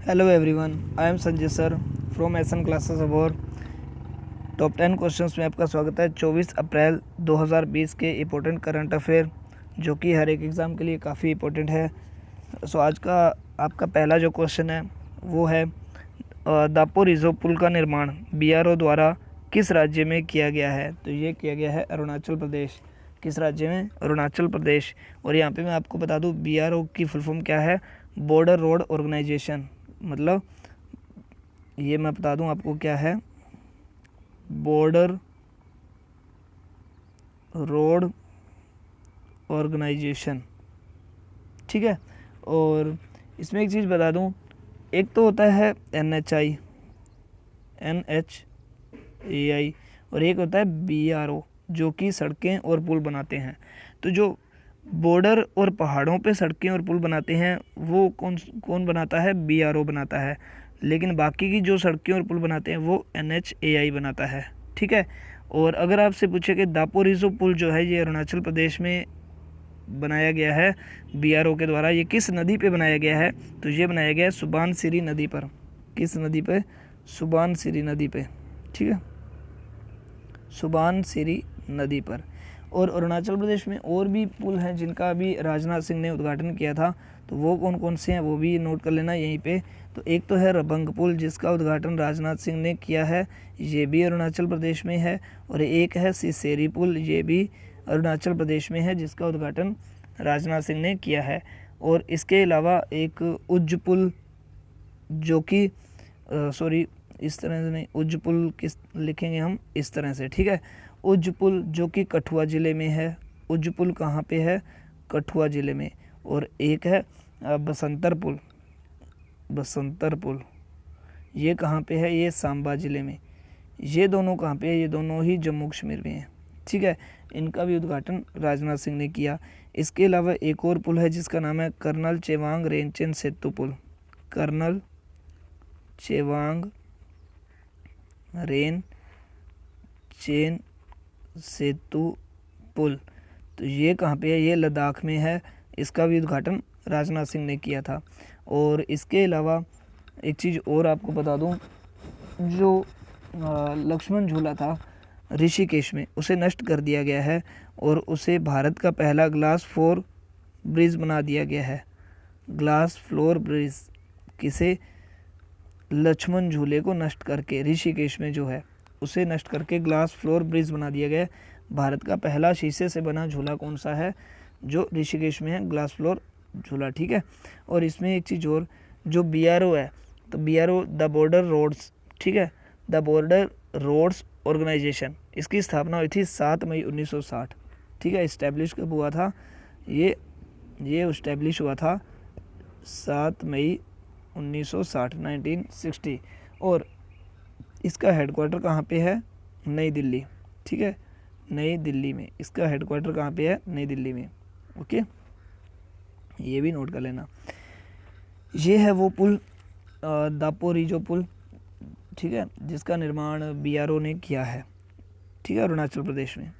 Hello everyone, I am Sanjay sir from एसन classes अबोर। Top 10 questions में आपका स्वागत है। 24 अप्रैल 2020 के इम्पोर्टेंट करंट अफेयर जो कि हर एक एग्ज़ाम के लिए काफ़ी इम्पोर्टेंट है। सो आज का आपका पहला जो क्वेश्चन है वो है दापो रिजर्व पुल का निर्माण बीआरओ द्वारा किस राज्य में किया गया है? तो ये किया गया है अरुणाचल प्रदेश। किस राज्य में? अरुणाचल प्रदेश। और यहाँ पे मैं आपको बता दूँ बीआरओ की फुल फॉर्म क्या है। बॉर्डर रोड ऑर्गेनाइजेशन, मतलब ये मैं बता दूं आपको क्या है। बॉर्डर रोड ऑर्गेनाइजेशन, ठीक है। और इसमें एक चीज़ बता दूं, एक तो होता है NHI और एक होता है BRO जो कि सड़कें और पुल बनाते हैं। तो जो बॉर्डर और पहाड़ों पे सड़कें और पुल बनाते हैं वो कौन बनाता है? BRO बनाता है। लेकिन बाकी की जो सड़कें और पुल बनाते हैं वो NHAI बनाता है, ठीक है। और अगर आपसे पूछे कि दापो रिजो पुल जो है ये अरुणाचल प्रदेश में बनाया गया है BRO के द्वारा, ये किस नदी पे बनाया गया है? तो ये बनाया गया है सुबानसिरी नदी पर। किस नदी पे? सुबानसिरी नदी पे, ठीक है, सुबानसिरी नदी पर। और अरुणाचल प्रदेश में और भी पुल हैं जिनका अभी राजनाथ सिंह ने उद्घाटन किया था, तो वो कौन कौन से हैं वो भी नोट कर लेना यहीं पे। तो एक तो है रबंग पुल जिसका उद्घाटन राजनाथ सिंह ने किया है, ये भी अरुणाचल प्रदेश में है। और एक है सिसेरी पुल, ये भी अरुणाचल प्रदेश में है जिसका उद्घाटन राजनाथ सिंह ने किया है। और इसके अलावा एक उज्ज पुल जो कि सॉरी इस तरह से नहीं, उज्ज पुल किस लिखेंगे हम इस तरह से, ठीक है। उज्ज पुल जो कि कठुआ ज़िले में है। उज्ज पुल कहाँ पे है? कठुआ ज़िले में। और एक है बसंतर पुल। बसंतर पुल ये कहाँ पे है? ये सांबा ज़िले में। ये दोनों कहाँ पे है? ये दोनों ही जम्मू कश्मीर में है, ठीक है। इनका भी उद्घाटन राजनाथ सिंह ने किया। इसके अलावा एक और पुल है जिसका नाम है कर्नल चेवांग रेनचेन सेतु पुल। कर्नल चेवांग रेन चेन सेतु पुल, तो ये कहाँ पे है? ये लद्दाख में है। इसका भी उद्घाटन राजनाथ सिंह ने किया था। और इसके अलावा एक चीज़ और आपको बता दूं, जो लक्ष्मण झूला था ऋषिकेश में उसे नष्ट कर दिया गया है और उसे भारत का पहला ग्लास फ्लोर ब्रिज बना दिया गया है। ग्लास फ्लोर ब्रिज किसे? लक्ष्मण झूले को नष्ट करके ऋषिकेश में जो है उसे नष्ट करके ग्लास फ्लोर ब्रिज बना दिया गया है। भारत का पहला शीशे से बना झूला कौन सा है? जो ऋषिकेश में है, ग्लास फ्लोर झूला, ठीक है। और इसमें एक चीज़ और, जो BRO है तो BRO द बॉर्डर रोड्स, ठीक है, द बॉर्डर रोड्स ऑर्गेनाइजेशन, इसकी स्थापना हुई थी 7 मई 1960, ठीक है। इस्टेब्लिश कब हुआ था? ये इस्टेब्लिश हुआ था 7 मई 1960, 1960। और इसका हेडक्वार्टर कहाँ पे है? नई दिल्ली, ठीक है, नई दिल्ली में। इसका हेडक्वार्टर कहाँ पे है? नई दिल्ली में, ओके, ये भी नोट कर लेना। ये है वो पुल दापो रिजो पुल, ठीक है, जिसका निर्माण BRO ने किया है, ठीक है, अरुणाचल प्रदेश में।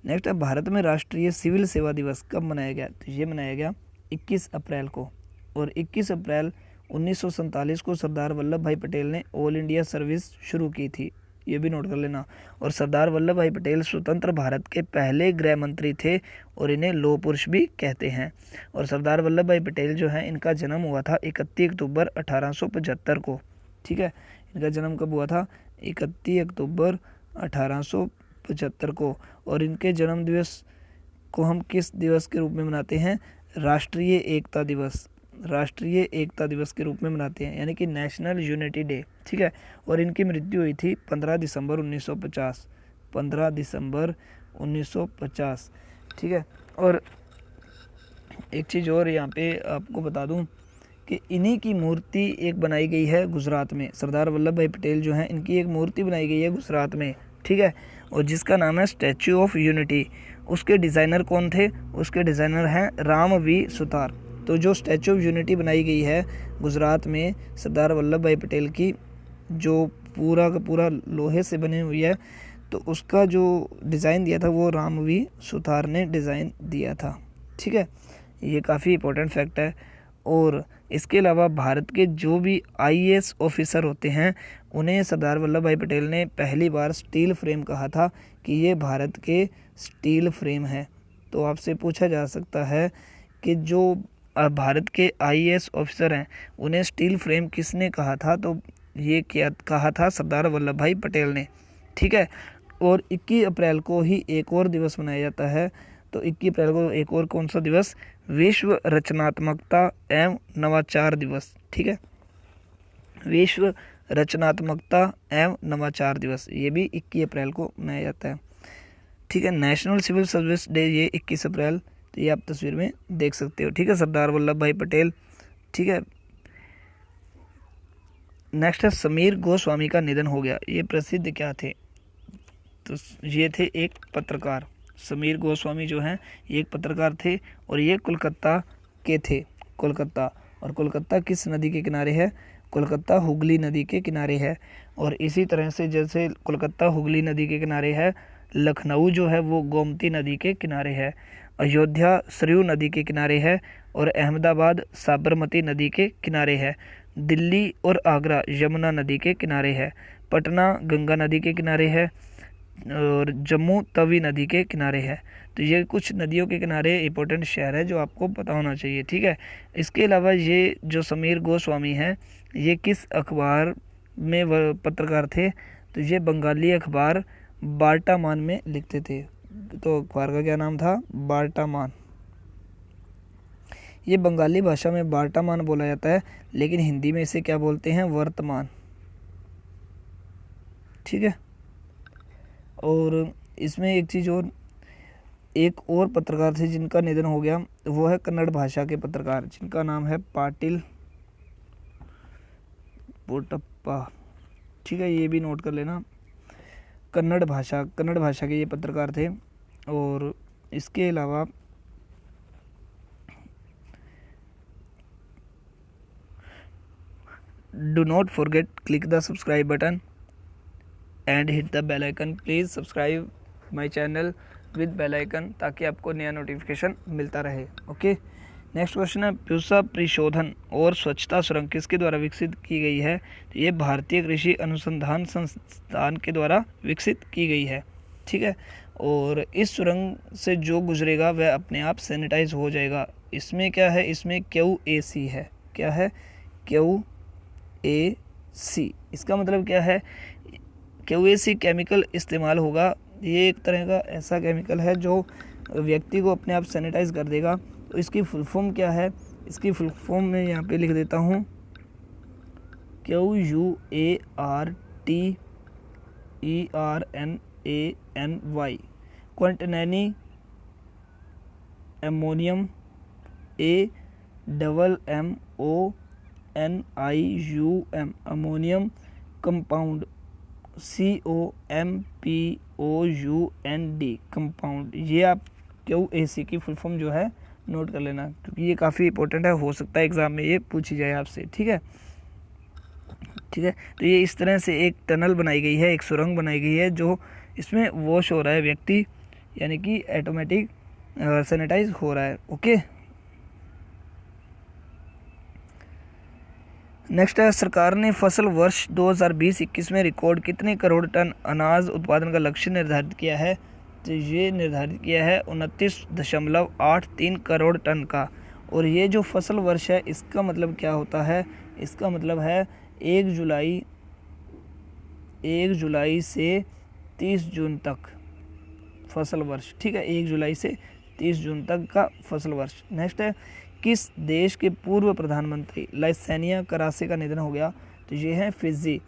नेक्स्ट है भारत में राष्ट्रीय सिविल सेवा दिवस कब मनाया गया? तो ये मनाया गया 21 अप्रैल को। और 21 अप्रैल 1947 को सरदार वल्लभ भाई पटेल ने ऑल इंडिया सर्विस शुरू की थी, ये भी नोट कर लेना। और सरदार वल्लभ भाई पटेल स्वतंत्र भारत के पहले गृह मंत्री थे और इन्हें लौह पुरुष भी कहते हैं। और सरदार वल्लभ भाई पटेल जो है इनका जन्म हुआ था 31 अक्टूबर 1875 को, ठीक है। इनका जन्म कब हुआ था? 31 अक्टूबर 1875 को। और इनके जन्म दिवस को हम किस दिवस के रूप में मनाते हैं? राष्ट्रीय एकता दिवस। राष्ट्रीय एकता दिवस के रूप में मनाते हैं, यानी कि नेशनल यूनिटी डे, ठीक है। और इनकी मृत्यु हुई थी 15 दिसंबर 1950, 15 दिसंबर 1950, ठीक है। और एक चीज़ और यहाँ पे आपको बता दूँ कि इन्हीं की मूर्ति एक बनाई गई है गुजरात में। सरदार वल्लभ भाई पटेल जो हैं इनकी एक मूर्ति बनाई गई है गुजरात में, ठीक है, और जिसका नाम है स्टैचू ऑफ यूनिटी। उसके डिज़ाइनर कौन थे? उसके डिज़ाइनर हैं राम वी सुतार। तो जो स्टैचू ऑफ यूनिटी बनाई गई है गुजरात में सरदार वल्लभ भाई पटेल की, जो पूरा का पूरा लोहे से बनी हुई है, तो उसका जो डिज़ाइन दिया था वो राम वी सुतार ने डिज़ाइन दिया था, ठीक है। ये काफ़ी इंपॉर्टेंट फैक्ट है। और इसके अलावा भारत के जो भी आईएएस ऑफिसर होते हैं उन्हें सरदार वल्लभ भाई पटेल ने पहली बार स्टील फ्रेम कहा था कि ये भारत के स्टील फ्रेम है। तो आपसे पूछा जा सकता है कि जो भारत के आईएएस ऑफिसर हैं उन्हें स्टील फ्रेम किसने कहा था, तो ये क्या कहा था, सरदार वल्लभ भाई पटेल ने। ठीक है। और 21 अप्रैल को ही एक और दिवस मनाया जाता है। तो 21 अप्रैल को एक और कौन सा दिवस, विश्व रचनात्मकता एवं नवाचार दिवस। ठीक है, विश्व रचनात्मकता एवं नवाचार दिवस, ये भी 21 अप्रैल को मनाया जाता है। ठीक है। नेशनल सिविल सर्विस डे ये 21 अप्रैल, तो ये आप तस्वीर में देख सकते हो। ठीक है, सरदार वल्लभ भाई पटेल। ठीक है। नेक्स्ट है समीर गोस्वामी का निधन हो गया। ये प्रसिद्ध क्या थे, तो ये थे एक पत्रकार। समीर गोस्वामी जो हैं ये एक पत्रकार थे और ये कोलकाता के थे। कोलकाता, और कोलकाता किस नदी के किनारे है, कोलकाता हुगली नदी के किनारे है। और इसी तरह से जैसे कोलकाता हुगली नदी के किनारे है, लखनऊ जो है वो गोमती नदी के किनारे है, अयोध्या सरयू नदी के किनारे है और अहमदाबाद साबरमती नदी के किनारे है, दिल्ली और आगरा यमुना नदी के किनारे है, पटना गंगा नदी के किनारे है और जम्मू तवी नदी के किनारे है। तो ये कुछ नदियों के किनारे इंपॉर्टेंट शहर है जो आपको पता होना चाहिए। ठीक है। इसके अलावा ये जो समीर गोस्वामी हैं ये किस अखबार में पत्रकार थे, तो ये बंगाली अखबार बार्टामान में लिखते थे। तो अखबार का क्या नाम था, बार्टामान। ये बंगाली भाषा में बार्टामान बोला जाता है, लेकिन हिंदी में इसे क्या बोलते हैं, वर्तमान। ठीक है। और इसमें एक चीज़ और, एक और पत्रकार थे जिनका निधन हो गया, वो है कन्नड़ भाषा के पत्रकार जिनका नाम है पाटिल पोटप्पा। ठीक है, ये भी नोट कर लेना। कन्नड़ भाषा के ये पत्रकार थे। और इसके अलावा do not forget click the subscribe button and hit the bell icon. Please subscribe my channel with bell icon ताकि आपको नया नोटिफिकेशन मिलता रहे। ओके। नेक्स्ट क्वेश्चन है पूसा परिशोधन और स्वच्छता सुरंग किसके द्वारा विकसित की गई है, तो ये भारतीय कृषि अनुसंधान संस्थान के द्वारा विकसित की गई है। ठीक है। और इस सुरंग से जो गुजरेगा वह अपने आप सैनिटाइज हो जाएगा। इसमें क्या है, इसमें QAC है। क्या है, QAC। इसका मतलब क्या है, QAC केमिकल इस्तेमाल होगा। ये एक तरह का ऐसा केमिकल है जो व्यक्ति को अपने आप सैनिटाइज कर देगा। तो इसकी फुल फॉर्म क्या है, इसकी फुल फॉर्म मैं यहाँ पे लिख देता हूँ, QUARTERNANY, क्वांटनैनी ammonium AMMONIUM ammonium compound COMPOUND compound. ये आप QAC की फुल फॉर्म जो है नोट कर लेना, क्योंकि ये काफ़ी इंपॉर्टेंट है, हो सकता है एग्ज़ाम में ये पूछी जाए आपसे। ठीक है। ठीक है। तो ये इस तरह से एक टनल बनाई गई है, एक सुरंग बनाई गई है जो इसमें वॉश हो रहा है व्यक्ति, यानी कि ऑटोमेटिक सैनिटाइज हो रहा है। ओके। नेक्स्ट है सरकार ने फसल वर्ष 2020-21 में रिकॉर्ड कितने करोड़ टन अनाज उत्पादन का लक्ष्य निर्धारित किया है, तो ये निर्धारित किया है 29.83 करोड़ टन का। और ये जो फसल वर्ष है इसका मतलब क्या होता है, इसका मतलब है 1 जुलाई से 30 जून तक फसल वर्ष। ठीक है, 1 जुलाई से 30 जून तक का फसल वर्ष। नेक्स्ट है किस देश के पूर्व प्रधानमंत्री लाइसेनिया करासे का निधन हो गया, तो ये है फिजी।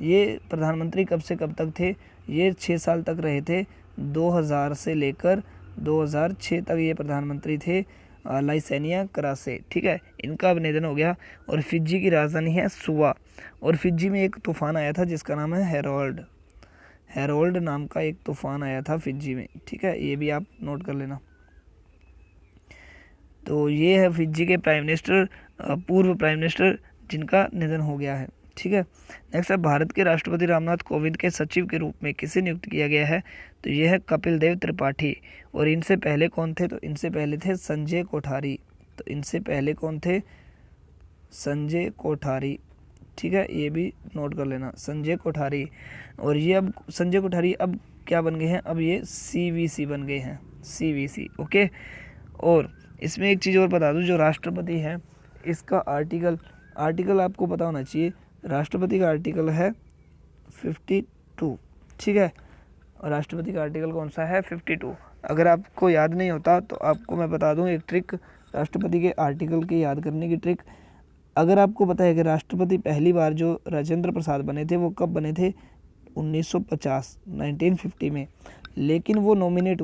ये प्रधानमंत्री कब से कब तक थे, ये 6 साल तक रहे थे, 2000 से लेकर 2006 तक ये प्रधानमंत्री थे, लाइसेनिया करासे। ठीक है, इनका अब निधन हो गया। और फिजी की राजधानी है सुवा। और फिजी में एक तूफ़ान आया था जिसका नाम है हेरोल्ड नाम का एक तूफ़ान आया था फिजी में। ठीक है, ये भी आप नोट कर लेना। तो ये है फिजी के प्राइम मिनिस्टर, पूर्व प्राइम मिनिस्टर जिनका निधन हो गया है। ठीक है। नेक्स्ट है भारत के राष्ट्रपति रामनाथ कोविंद के सचिव के रूप में किसे नियुक्त किया गया है, तो ये है कपिल देव त्रिपाठी। और इनसे पहले कौन थे, तो इनसे पहले थे संजय कोठारी। तो इनसे पहले कौन थे, संजय कोठारी, ठीक है, ये भी नोट कर लेना, संजय कोठारी। और ये अब संजय कोठारी अब क्या बन गए हैं, अब ये CVC बन गए हैं, CVC, ओके। और इसमें एक चीज़ और बता दूं, जो राष्ट्रपति है इसका आर्टिकल आपको पता होना चाहिए। राष्ट्रपति का आर्टिकल है 52, ठीक है, और राष्ट्रपति का आर्टिकल कौन सा है, 52। अगर आपको याद नहीं होता तो आपको मैं बता दूं एक ट्रिक, राष्ट्रपति के आर्टिकल के याद करने की ट्रिक। अगर आपको पता है कि राष्ट्रपति पहली बार जो राजेंद्र प्रसाद बने थे वो कब बने थे, 1950, 1950 में, लेकिन वो मनोनीत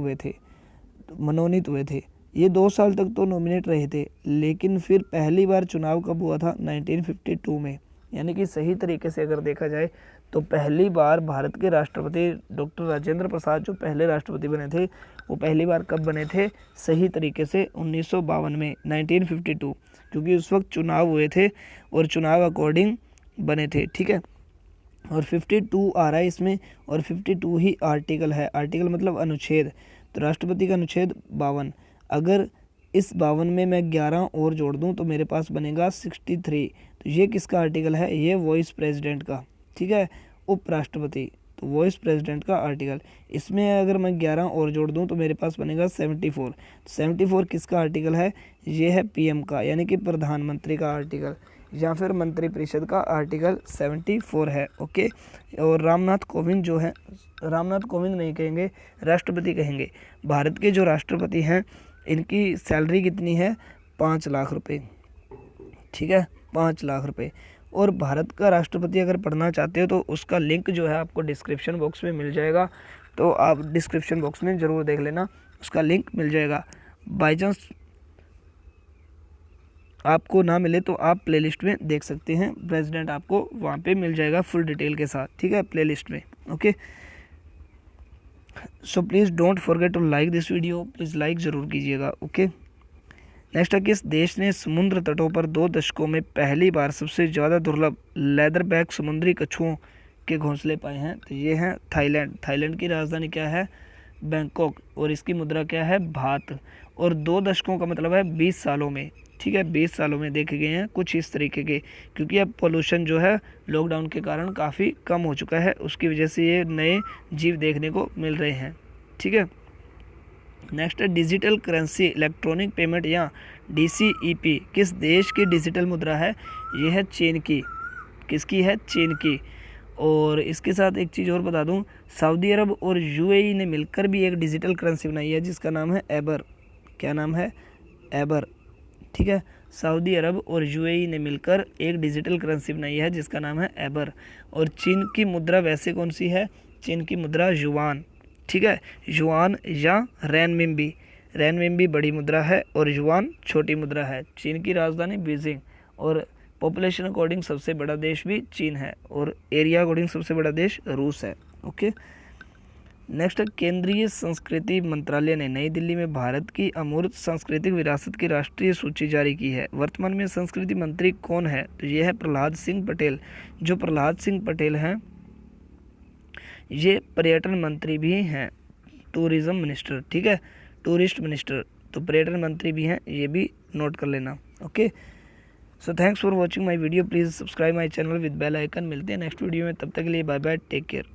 हुए थे। ये 2 साल तक तो नॉमिनेट रहे थे, लेकिन फिर पहली बार चुनाव कब हुआ था, 1952 में। यानी कि सही तरीके से अगर देखा जाए तो पहली बार भारत के राष्ट्रपति डॉक्टर राजेंद्र प्रसाद जो पहले राष्ट्रपति बने थे वो पहली बार कब बने थे, सही तरीके से 1952 में, 1952, क्योंकि उस वक्त चुनाव हुए थे और चुनाव अकॉर्डिंग बने थे, ठीक है। और 52 आ रहा है इसमें, और 52 ही आर्टिकल है, आर्टिकल मतलब अनुच्छेद। तो राष्ट्रपति का अनुच्छेद 52, अगर इस 52 में मैं 11 और जोड़ दूं तो मेरे पास बनेगा 63। तो ये किसका आर्टिकल है, ये वाइस प्रेसिडेंट का, ठीक है, उपराष्ट्रपति, तो वाइस प्रेसिडेंट का आर्टिकल। इसमें अगर मैं 11 और जोड़ दूं तो मेरे पास बनेगा 74। 74 किसका आर्टिकल है, ये है PM का, यानी कि प्रधानमंत्री का आर्टिकल, या फिर मंत्रिपरिषद का आर्टिकल 74 है, ओके। और रामनाथ कोविंद जो है, रामनाथ कोविंद नहीं कहेंगे, राष्ट्रपति कहेंगे। भारत के जो राष्ट्रपति हैं इनकी सैलरी कितनी है, 5 लाख रुपए, ठीक है, 5 लाख रुपए। और भारत का राष्ट्रपति अगर पढ़ना चाहते हो तो उसका लिंक जो है आपको डिस्क्रिप्शन बॉक्स में मिल जाएगा, तो आप डिस्क्रिप्शन बॉक्स में ज़रूर देख लेना, उसका लिंक मिल जाएगा। बाई चांस आपको ना मिले तो आप प्लेलिस्ट में देख सकते हैं, प्रेसिडेंट आपको वहाँ पे मिल जाएगा फुल डिटेल के साथ, ठीक है, प्लेलिस्ट में, okay. So please don't forget to like this video, please like ज़रूर कीजिएगा, ओके। नेक्स्ट है, किस देश ने समुद्र तटों पर 2 दशकों में पहली बार सबसे ज़्यादा दुर्लभ लेदरबैक समुद्री कछुओं के घोंसले पाए हैं, तो ये है थाईलैंड। थाईलैंड की राजधानी क्या है, बैंकॉक, और इसकी मुद्रा क्या है, बात। और 2 दशकों का मतलब है 20 सालों में, ठीक है, 20 सालों में देखे गए हैं कुछ इस तरीके के, क्योंकि अब पोल्यूशन जो है लॉकडाउन के कारण काफ़ी कम हो चुका है, उसकी वजह से ये नए जीव देखने को मिल रहे हैं, ठीक है। नेक्स्ट है, डिजिटल करेंसी इलेक्ट्रॉनिक पेमेंट या DCEP किस देश की डिजिटल मुद्रा है, ये है चीन की, किसकी है, चीन की। और इसके साथ एक चीज़ और बता दूं, सऊदी अरब और UAE ने मिलकर भी एक डिजिटल करेंसी बनाई है जिसका नाम है एबर, क्या नाम है, एबर, ठीक है। सऊदी अरब और UAE ने मिलकर एक डिजिटल करेंसी बनाई है जिसका नाम है एबर। और चीन की मुद्रा वैसे कौन सी है, चीन की मुद्रा युआन, ठीक है, युआन या रेनमिनबी, रेनमिनबी बड़ी मुद्रा है और युआन छोटी मुद्रा है। चीन की राजधानी बीजिंग, और पॉपुलेशन अकॉर्डिंग सबसे बड़ा देश भी चीन है, और एरिया अकॉर्डिंग सबसे बड़ा देश रूस है, ओके। नेक्स्ट, केंद्रीय संस्कृति मंत्रालय ने नई दिल्ली में भारत की अमूर्त सांस्कृतिक विरासत की राष्ट्रीय सूची जारी की है। वर्तमान में संस्कृति मंत्री कौन है, तो ये है प्रहलाद सिंह पटेल। जो प्रहलाद सिंह पटेल हैं ये पर्यटन मंत्री भी हैं, टूरिज्म मिनिस्टर, ठीक है, टूरिस्ट मिनिस्टर, तो पर्यटन मंत्री भी हैं, ये भी नोट कर लेना, okay. So thanks for watching my video, please subscribe my channel with bell icon. मिलते हैं नेक्स्ट वीडियो में, तब तक के लिए बाय बाय, टेक केयर।